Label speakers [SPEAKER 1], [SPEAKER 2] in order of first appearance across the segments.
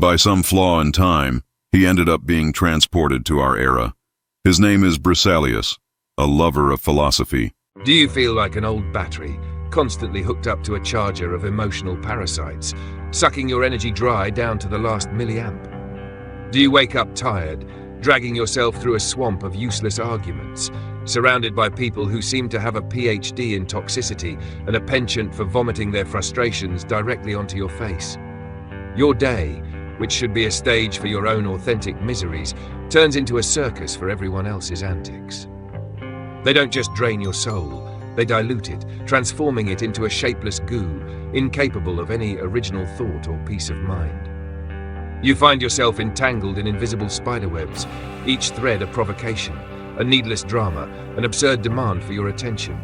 [SPEAKER 1] By some flaw in time, he ended up being transported to our era. His name is Brisalious, a lover of philosophy.
[SPEAKER 2] Do you feel like an old battery, constantly hooked up to a charger of emotional parasites, sucking your energy dry down to the last milliamp? Do you wake up tired, dragging yourself through a swamp of useless arguments, surrounded by people who seem to have a PhD in toxicity and a penchant for vomiting their frustrations directly onto your face? Your day, which should be a stage for your own authentic miseries, turns into a circus for everyone else's antics. They don't just drain your soul, they dilute it, transforming it into a shapeless goo, incapable of any original thought or peace of mind. You find yourself entangled in invisible spiderwebs, each thread a provocation, a needless drama, an absurd demand for your attention.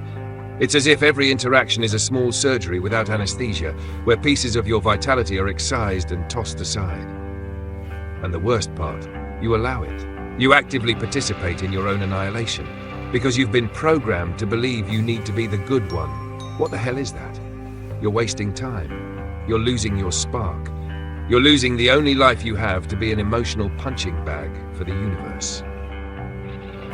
[SPEAKER 2] It's as if every interaction is a small surgery without anesthesia, where pieces of your vitality are excised and tossed aside. And the worst part, you allow it. You actively participate in your own annihilation, because you've been programmed to believe you need to be the good one. What the hell is that? You're wasting time. You're losing your spark. You're losing the only life you have to be an emotional punching bag for the universe.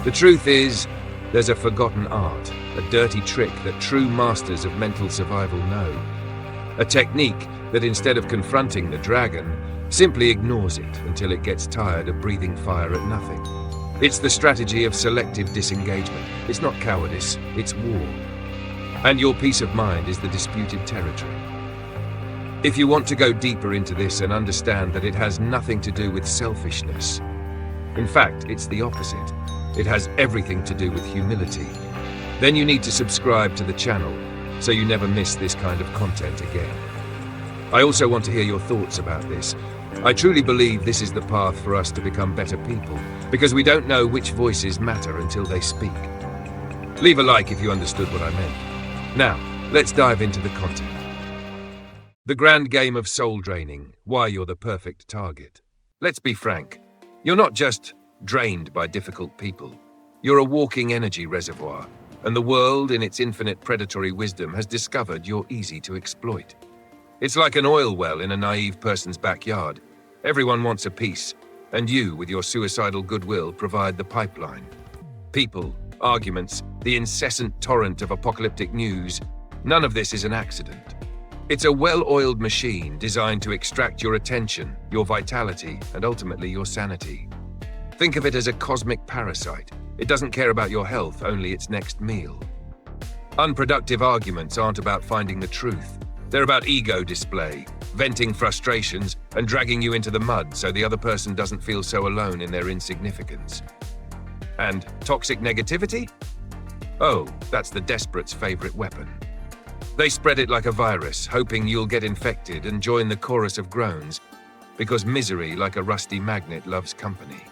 [SPEAKER 2] The truth is, there's a forgotten art, a dirty trick that true masters of mental survival know. A technique that instead of confronting the dragon, simply ignores it until it gets tired of breathing fire at nothing. It's the strategy of selective disengagement. It's not cowardice, it's war. And your peace of mind is the disputed territory. If you want to go deeper into this and understand that it has nothing to do with selfishness, in fact, it's the opposite. It has everything to do with humility. Then you need to subscribe to the channel so you never miss this kind of content again. I also want to hear your thoughts about this. I truly believe this is the path for us to become better people, because we don't know which voices matter until they speak. Leave a like if you understood what I meant. Now, let's dive into the content. The grand game of soul draining, why you're the perfect target. Let's be frank, you're not just drained by difficult people. You're a walking energy reservoir, and the world, in its infinite predatory wisdom, has discovered you're easy to exploit. It's like an oil well in a naive person's backyard. Everyone wants a piece, and you, with your suicidal goodwill, provide the pipeline. People, arguments, the incessant torrent of apocalyptic news, none of this is an accident. It's a well-oiled machine designed to extract your attention, your vitality, and ultimately your sanity. Think of it as a cosmic parasite. It doesn't care about your health, only its next meal. Unproductive arguments aren't about finding the truth. They're about ego display, venting frustrations, and dragging you into the mud so the other person doesn't feel so alone in their insignificance. And toxic negativity? Oh, that's the desperate's favorite weapon. They spread it like a virus, hoping you'll get infected and join the chorus of groans, because misery, like a rusty magnet, loves company.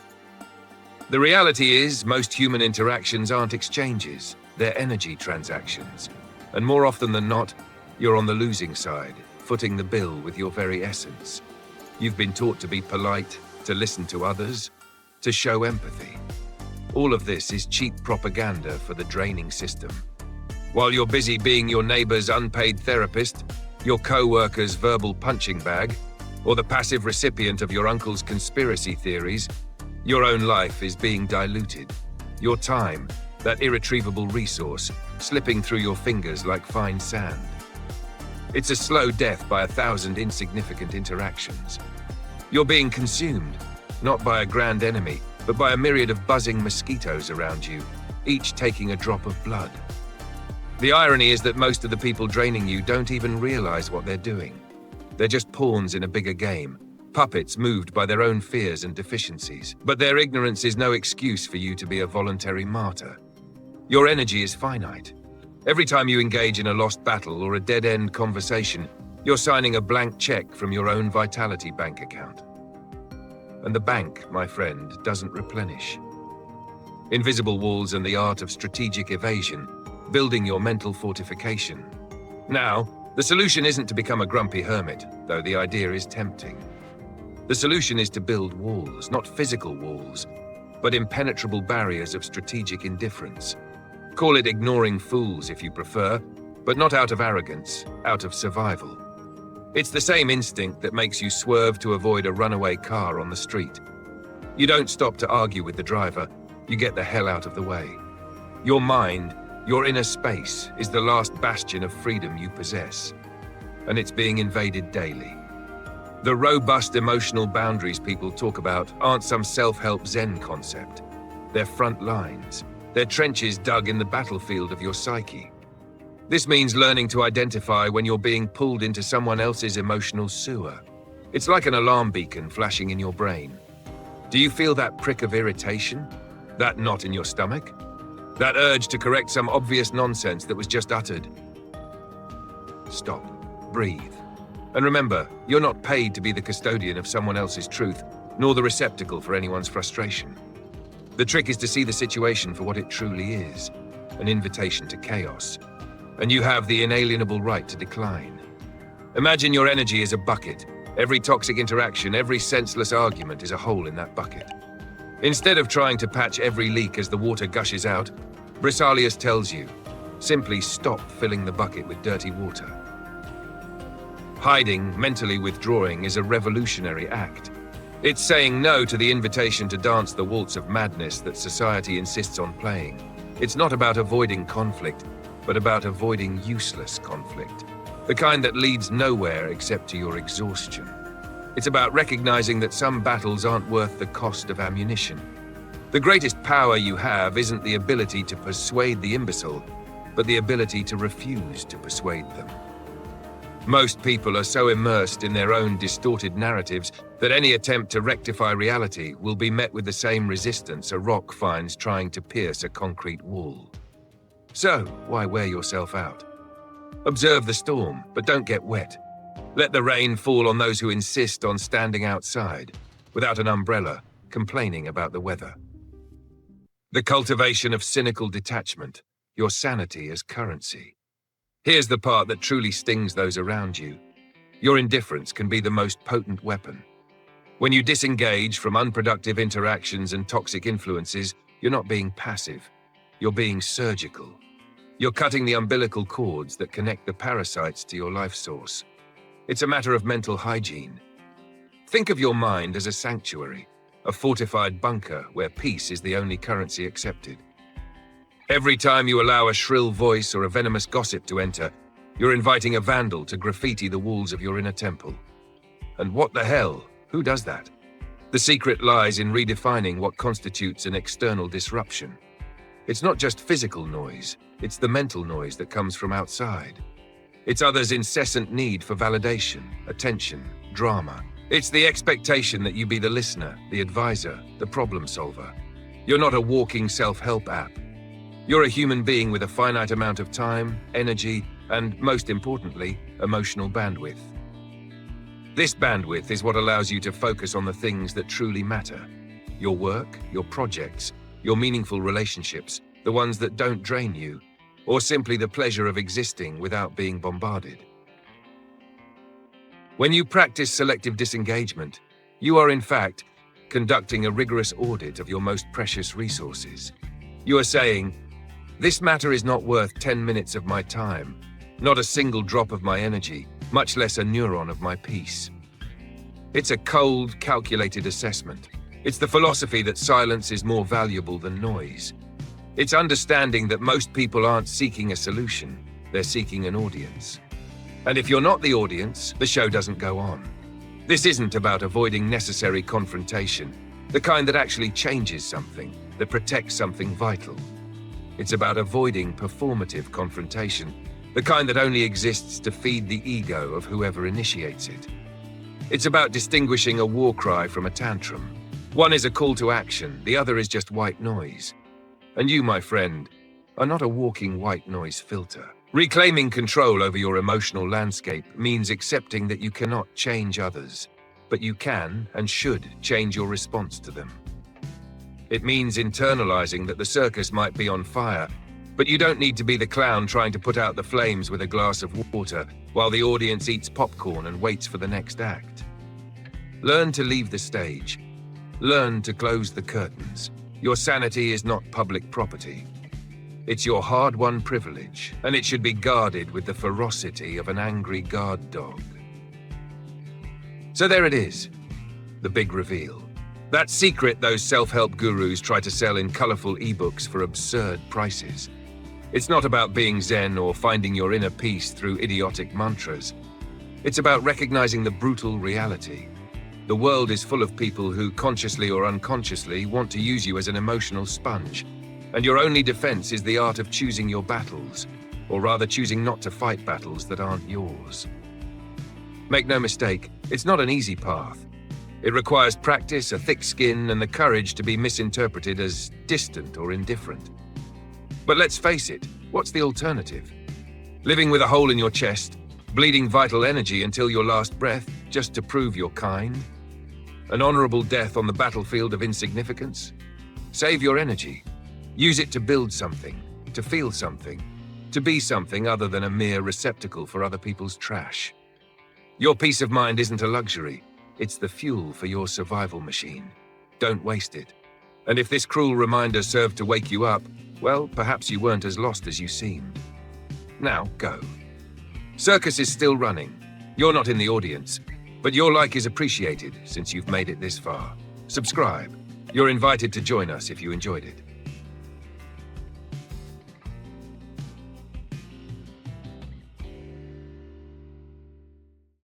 [SPEAKER 2] The reality is, most human interactions aren't exchanges, they're energy transactions. And more often than not, you're on the losing side, footing the bill with your very essence. You've been taught to be polite, to listen to others, to show empathy. All of this is cheap propaganda for the draining system. While you're busy being your neighbor's unpaid therapist, your co-worker's verbal punching bag, or the passive recipient of your uncle's conspiracy theories, your own life is being diluted. Your time, that irretrievable resource, slipping through your fingers like fine sand. It's a slow death by 1,000 insignificant interactions. You're being consumed, not by a grand enemy, but by a myriad of buzzing mosquitoes around you, each taking a drop of blood. The irony is that most of the people draining you don't even realize what they're doing. They're just pawns in a bigger game, puppets moved by their own fears and deficiencies. But their ignorance is no excuse for you to be a voluntary martyr. Your energy is finite. Every time you engage in a lost battle or a dead-end conversation, you're signing a blank check from your own vitality bank account. And the bank, my friend, doesn't replenish. Invisible walls and the art of strategic evasion, building your mental fortification. Now, the solution isn't to become a grumpy hermit, though the idea is tempting. The solution is to build walls, not physical walls, but impenetrable barriers of strategic indifference. Call it ignoring fools if you prefer, but not out of arrogance, out of survival. It's the same instinct that makes you swerve to avoid a runaway car on the street. You don't stop to argue with the driver, you get the hell out of the way. Your mind, your inner space, is the last bastion of freedom you possess, and it's being invaded daily. The robust emotional boundaries people talk about aren't some self-help Zen concept. They're front lines. They're trenches dug in the battlefield of your psyche. This means learning to identify when you're being pulled into someone else's emotional sewer. It's like an alarm beacon flashing in your brain. Do you feel that prick of irritation? That knot in your stomach? That urge to correct some obvious nonsense that was just uttered? Stop. Breathe. And remember, you're not paid to be the custodian of someone else's truth, nor the receptacle for anyone's frustration. The trick is to see the situation for what it truly is, an invitation to chaos. And you have the inalienable right to decline. Imagine your energy is a bucket. Every toxic interaction, every senseless argument is a hole in that bucket. Instead of trying to patch every leak as the water gushes out, Brisalious tells you, simply stop filling the bucket with dirty water. Hiding, mentally withdrawing, is a revolutionary act. It's saying no to the invitation to dance the waltz of madness that society insists on playing. It's not about avoiding conflict, but about avoiding useless conflict, the kind that leads nowhere except to your exhaustion. It's about recognizing that some battles aren't worth the cost of ammunition. The greatest power you have isn't the ability to persuade the imbecile, but the ability to refuse to persuade them. Most people are so immersed in their own distorted narratives that any attempt to rectify reality will be met with the same resistance a rock finds trying to pierce a concrete wall. So, why wear yourself out? Observe the storm, but don't get wet. Let the rain fall on those who insist on standing outside, without an umbrella, complaining about the weather. The cultivation of cynical detachment, your sanity as currency. Here's the part that truly stings those around you. Your indifference can be the most potent weapon. When you disengage from unproductive interactions and toxic influences, you're not being passive, you're being surgical. You're cutting the umbilical cords that connect the parasites to your life source. It's a matter of mental hygiene. Think of your mind as a sanctuary, a fortified bunker where peace is the only currency accepted. Every time you allow a shrill voice or a venomous gossip to enter, you're inviting a vandal to graffiti the walls of your inner temple. And what the hell? Who does that? The secret lies in redefining what constitutes an external disruption. It's not just physical noise, it's the mental noise that comes from outside. It's others' incessant need for validation, attention, drama. It's the expectation that you be the listener, the advisor, the problem solver. You're not a walking self-help app. You're a human being with a finite amount of time, energy, and, most importantly, emotional bandwidth. This bandwidth is what allows you to focus on the things that truly matter. Your work, your projects, your meaningful relationships, the ones that don't drain you, or simply the pleasure of existing without being bombarded. When you practice selective disengagement, you are in fact conducting a rigorous audit of your most precious resources. You are saying, this matter is not worth 10 minutes of my time, not a single drop of my energy, much less a neuron of my peace. It's a cold, calculated assessment. It's the philosophy that silence is more valuable than noise. It's understanding that most people aren't seeking a solution, they're seeking an audience. And if you're not the audience, the show doesn't go on. This isn't about avoiding necessary confrontation, the kind that actually changes something, that protects something vital. It's about avoiding performative confrontation, the kind that only exists to feed the ego of whoever initiates it. It's about distinguishing a war cry from a tantrum. One is a call to action, the other is just white noise. And you, my friend, are not a walking white noise filter. Reclaiming control over your emotional landscape means accepting that you cannot change others, but you can and should change your response to them. It means internalizing that the circus might be on fire, but you don't need to be the clown trying to put out the flames with a glass of water while the audience eats popcorn and waits for the next act. Learn to leave the stage. Learn to close the curtains. Your sanity is not public property. It's your hard-won privilege, and it should be guarded with the ferocity of an angry guard dog. So there it is, the big reveal. That secret those self-help gurus try to sell in colorful ebooks for absurd prices. It's not about being zen or finding your inner peace through idiotic mantras. It's about recognizing the brutal reality. The world is full of people who, consciously or unconsciously, want to use you as an emotional sponge. And your only defense is the art of choosing your battles, or rather choosing not to fight battles that aren't yours. Make no mistake, it's not an easy path. It requires practice, a thick skin, and the courage to be misinterpreted as distant or indifferent. But let's face it, what's the alternative? Living with a hole in your chest, bleeding vital energy until your last breath, just to prove you're kind? An honorable death on the battlefield of insignificance? Save your energy. Use it to build something, to feel something, to be something other than a mere receptacle for other people's trash. Your peace of mind isn't a luxury. It's the fuel for your survival machine. Don't waste it. And if this cruel reminder served to wake you up, well, perhaps you weren't as lost as you seemed. Now, go. Circus is still running. You're not in the audience, but your like is appreciated since you've made it this far. Subscribe. You're invited to join us if you enjoyed it.